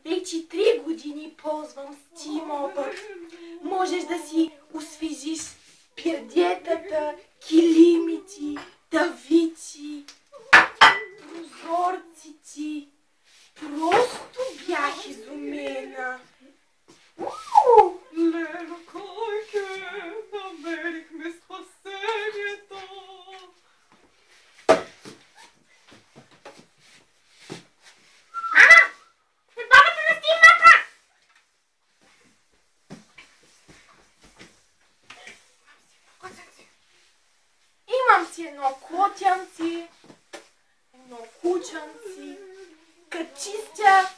Вече 3 години ползвам Steam обът. Можеш да си освежиш пердетата, килимите, тавици, прозорците. Просто бях изумена. Лело, койке, намерихме спасението. Бабата на Стимата! Имам си едно котянци, едно кучанци. Като чистя